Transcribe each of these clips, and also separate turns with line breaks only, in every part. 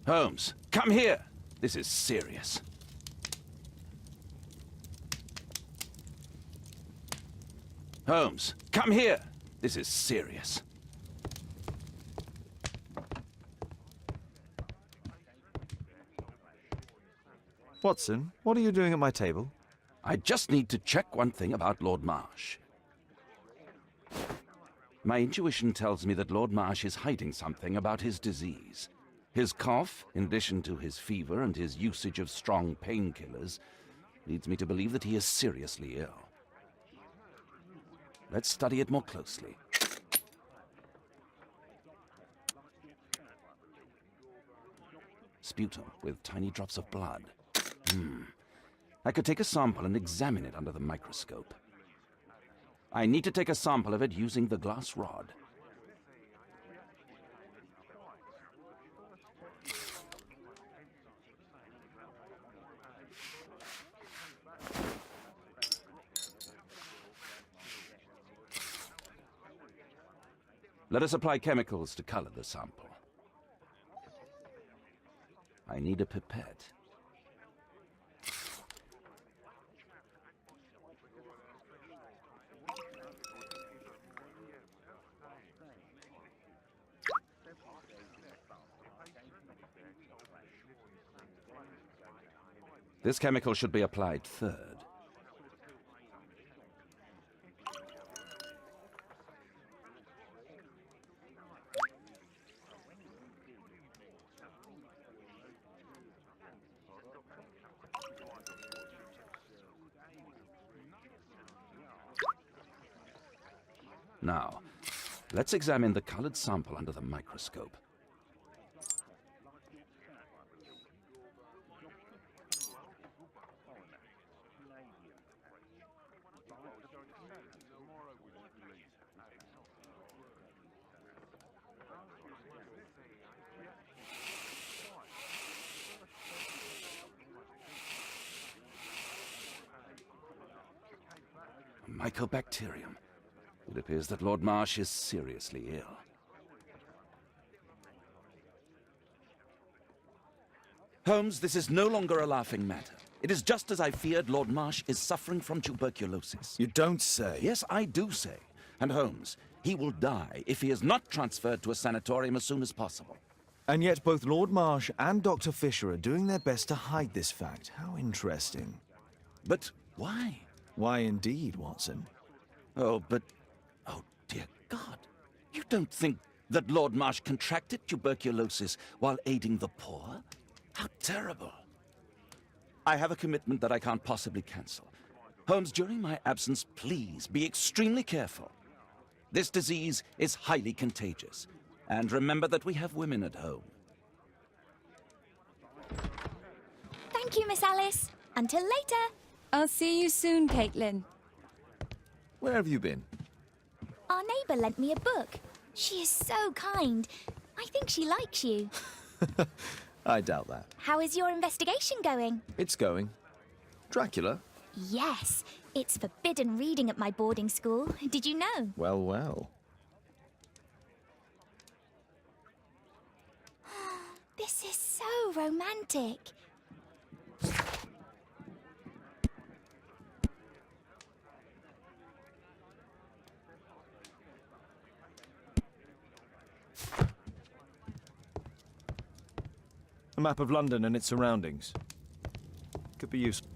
Holmes, come here! This is serious. Holmes, come here! This is serious.
Watson, what are you doing at my table?
I just need to check one thing about Lord Marsh. My intuition tells me that Lord Marsh is hiding something about his disease. His cough, in addition to his fever and his usage of strong painkillers, leads me to believe that he is seriously ill. Let's study it more closely. Sputum with tiny drops of blood. I could take a sample and examine it under the microscope. I need to take a sample of it using the glass rod. Let us apply chemicals to color the sample. I need a pipette. This chemical should be applied third. Now, let's examine the colored sample under the microscope. Mycobacterium. It appears that Lord Marsh is seriously ill. Holmes, this is no longer a laughing matter. It is just as I feared. Lord Marsh is suffering from tuberculosis.
You don't say.
Yes, I do say. And Holmes, he will die if he is not transferred to a sanatorium as soon as possible.
And yet both Lord Marsh and Dr. Fisher are doing their best to hide this fact. How interesting.
But why?
Why indeed, Watson?
Oh, dear God. You don't think that Lord Marsh contracted tuberculosis while aiding the poor? How terrible. I have a commitment that I can't possibly cancel. Holmes, during my absence, please be extremely careful. This disease is highly contagious. And remember that we have women at home.
Thank you, Miss Alice. Until later.
I'll see you soon, Caitlin.
Where have you been?
Our neighbour lent me a book. She is so kind. I think she likes you.
I doubt that.
How is your investigation going?
It's going. Dracula?
Yes, it's forbidden reading at my boarding school. Did you know?
Well, well.
This is so romantic.
A map of London and its surroundings. Could be useful.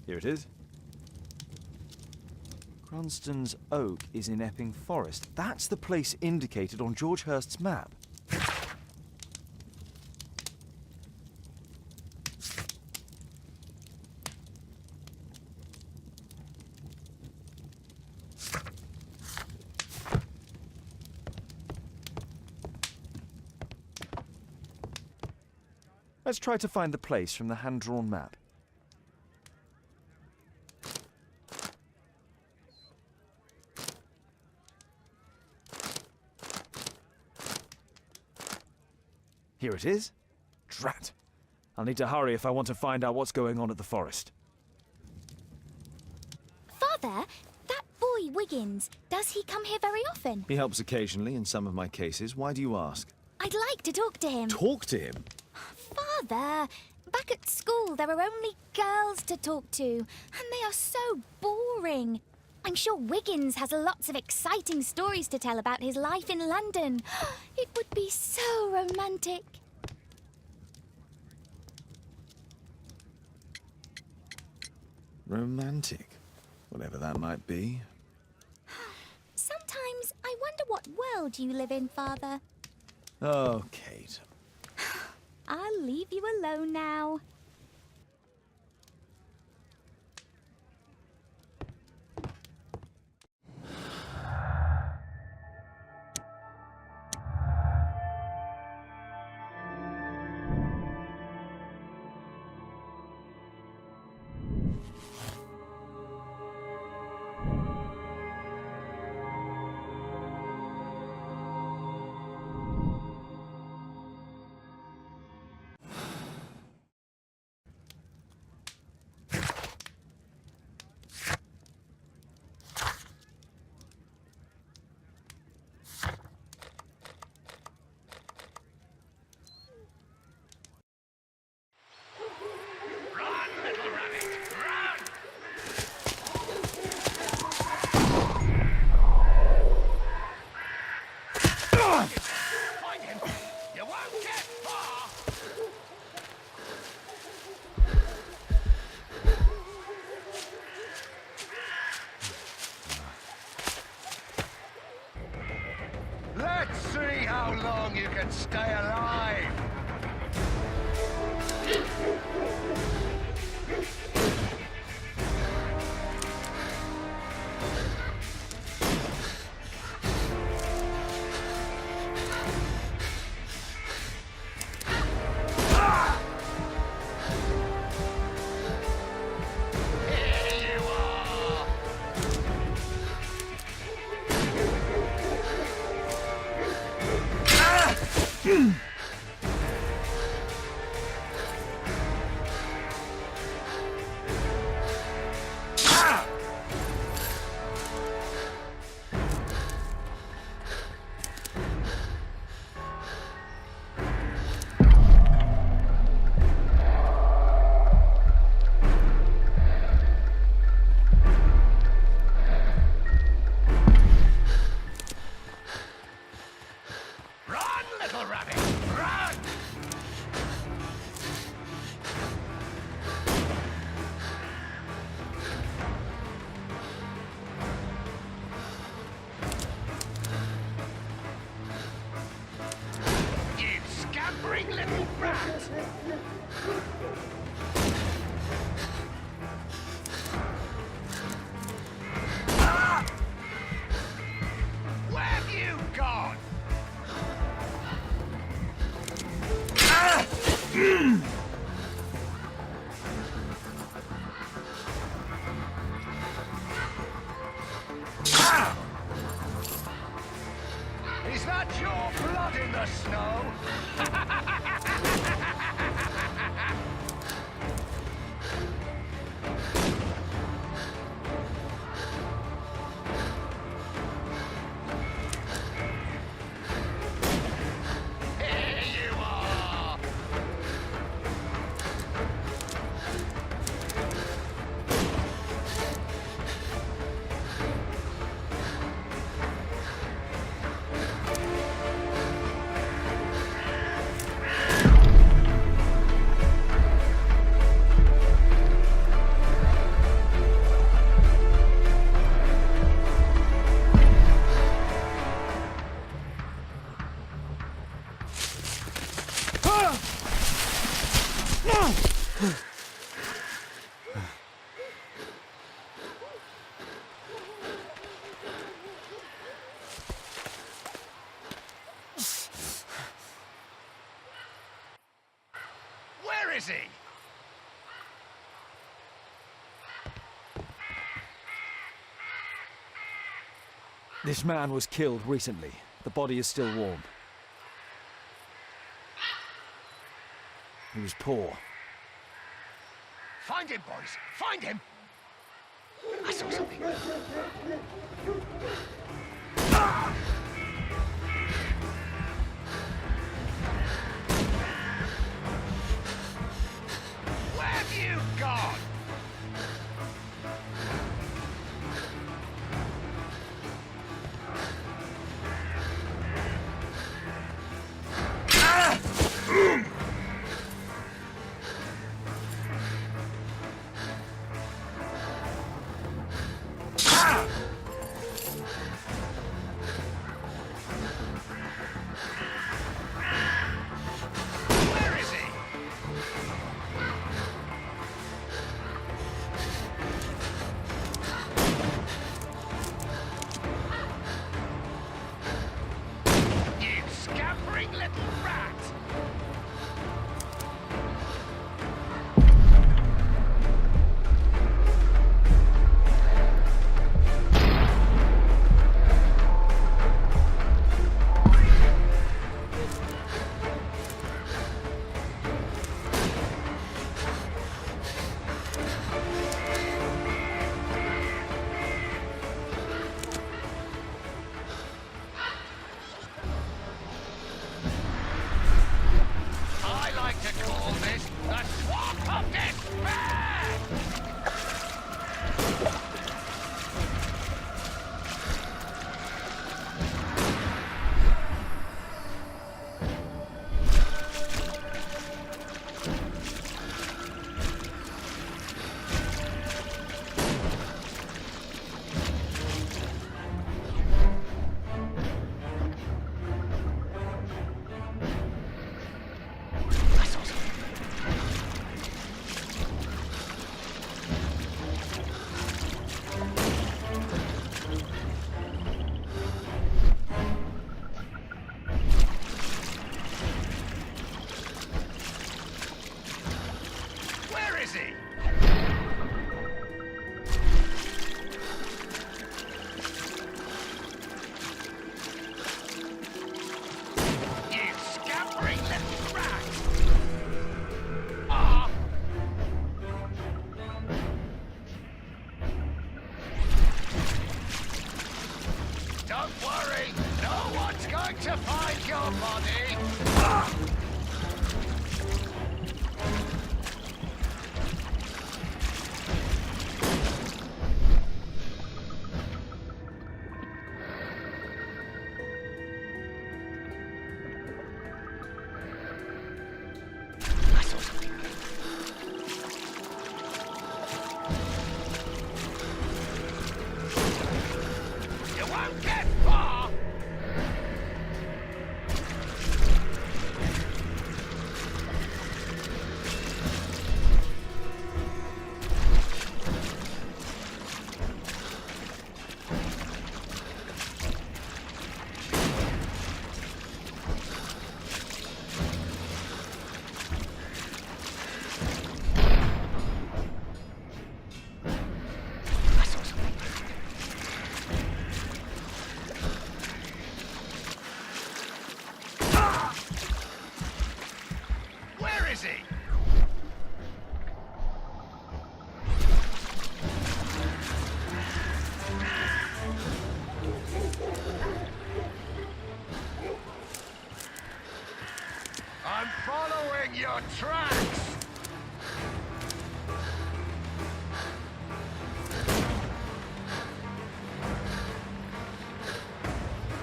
Here it is. Cranston's Oak is in Epping Forest. That's the place indicated on George Hurst's map. Let's try to find the place from the hand-drawn map. Here it is. Drat. I'll need to hurry if I want to find out what's going on at the forest.
Father, that boy Wiggins, does he come here very often?
He helps occasionally in some of my cases. Why do you ask?
I'd like to talk to him.
Talk to him?
Father, back at school there are only girls to talk to, and they are so boring. I'm sure Wiggins has lots of exciting stories to tell about his life in London. It would be so romantic.
Romantic. Whatever that might be.
Sometimes I wonder what world you live in, Father.
Oh, Kate.
I'll leave you alone now.
Let's see how long you can stay alive! Here you are! Run, little rabbit! Run! You scampering little rat! Ah! Where have you gone? Is that your blood in the snow? Here you are! Where is he?
This man was killed recently. The body is still warm. He was poor.
Find him, boys! Find him! I saw something. Where have you gone? Where is he? You scampering little rat! I like to call this the Swamp of Despair! I saw something. Where is he? You scampering little rat! Ah! Don't worry, no one's going to find your body! Ah! I saw something. You won't get far! I saw something. Ah! Where is he? I'm following your tracks!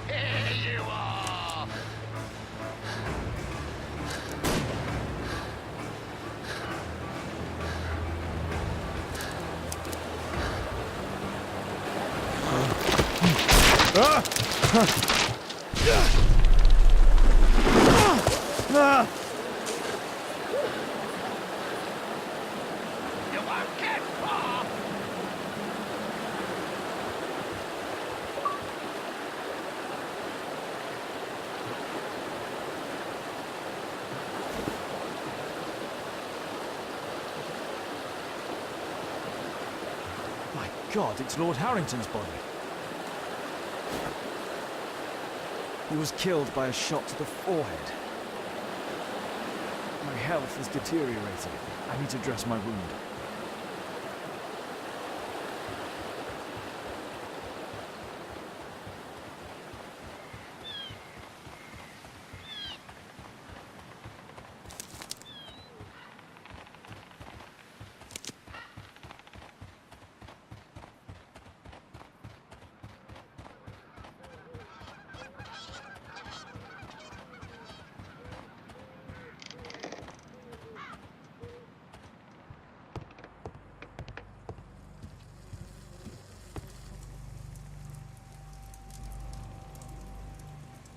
Here you are! You won't get far!
My God, it's Lord Harrington's body. He was killed by a shot to the forehead. My health is deteriorating. I need to dress my wound.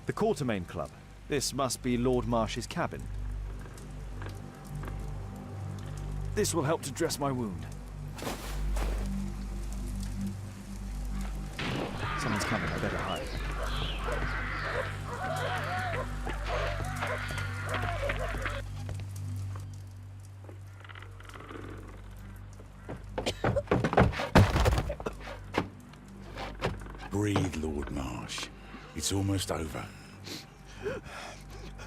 The Quartermain Club. This must be Lord Marsh's cabin. This will help to dress my wound. Someone's coming, I better hide.
Breathe, Lord Marsh. It's almost over.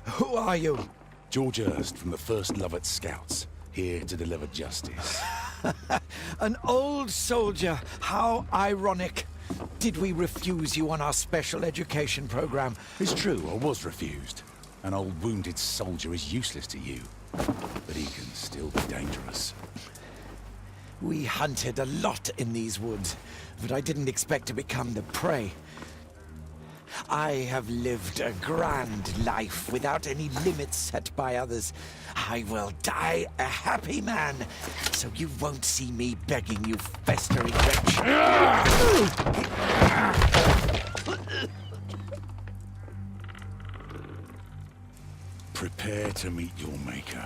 Who are you?
George Hurst from the 1st Lovett Scouts, here to deliver justice.
An old soldier. How ironic. Did we refuse you on our special education program?
It's true, I was refused. An old wounded soldier is useless to you, but he can still be dangerous.
We hunted a lot in these woods, but I didn't expect to become the prey. I have lived a grand life without any limits set by others. I will die a happy man, so you won't see me begging you, festering wretch.
Prepare to meet your maker.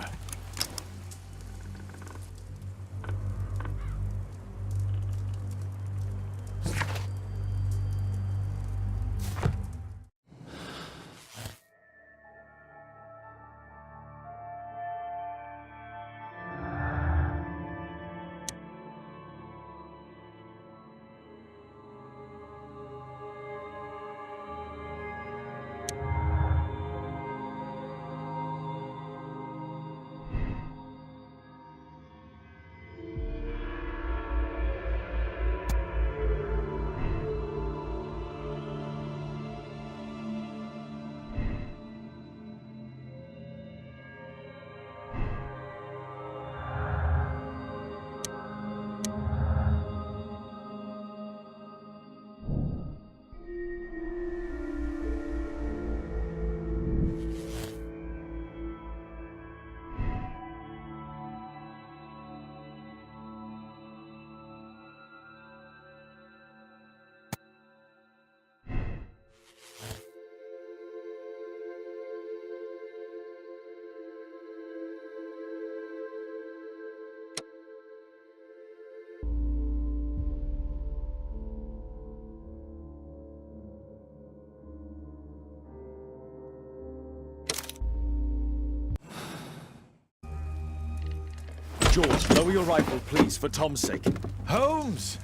George, lower your rifle, please, for Tom's sake.
Holmes!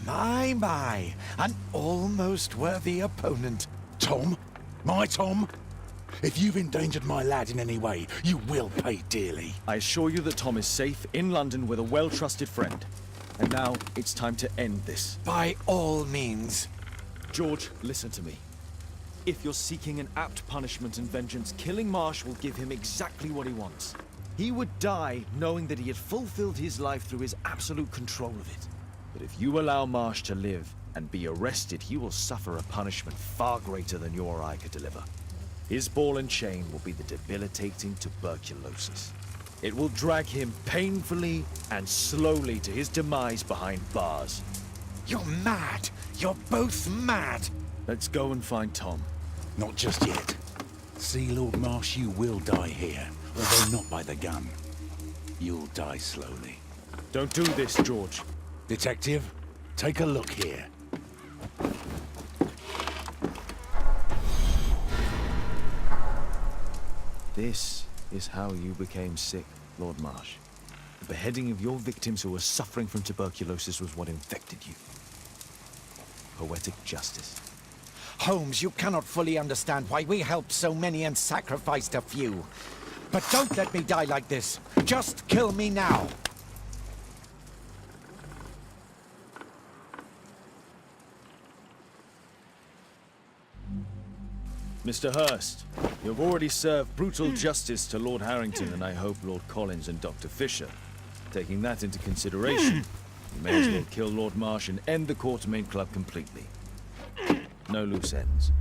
My, an almost worthy opponent.
Tom? My Tom? If you've endangered my lad in any way, you will pay dearly.
I assure you that Tom is safe in London with a well-trusted friend. And now, it's time to end this.
By all means.
George, listen to me. If you're seeking an apt punishment and vengeance, killing Marsh will give him exactly what he wants. He would die knowing that he had fulfilled his life through his absolute control of it. But if you allow Marsh to live and be arrested, he will suffer a punishment far greater than you or I could deliver. His ball and chain will be the debilitating tuberculosis. It will drag him painfully and slowly to his demise behind bars.
You're mad. You're both mad.
Let's go and find Tom.
Not just yet. See, Lord Marsh, you will die here, although not by the gun. You'll die slowly.
Don't do this, George.
Detective, take a look here.
This is how you became sick, Lord Marsh. The beheading of your victims who were suffering from tuberculosis was what infected you. Poetic justice.
Holmes, you cannot fully understand why we helped so many and sacrificed a few. But don't let me die like this. Just kill me now.
Mr. Hurst, you've already served brutal justice to Lord Harrington and I hope Lord Collins and Dr. Fisher. Taking that into consideration, you may as well kill Lord Marsh and end the Quartermain Club completely. No loose ends.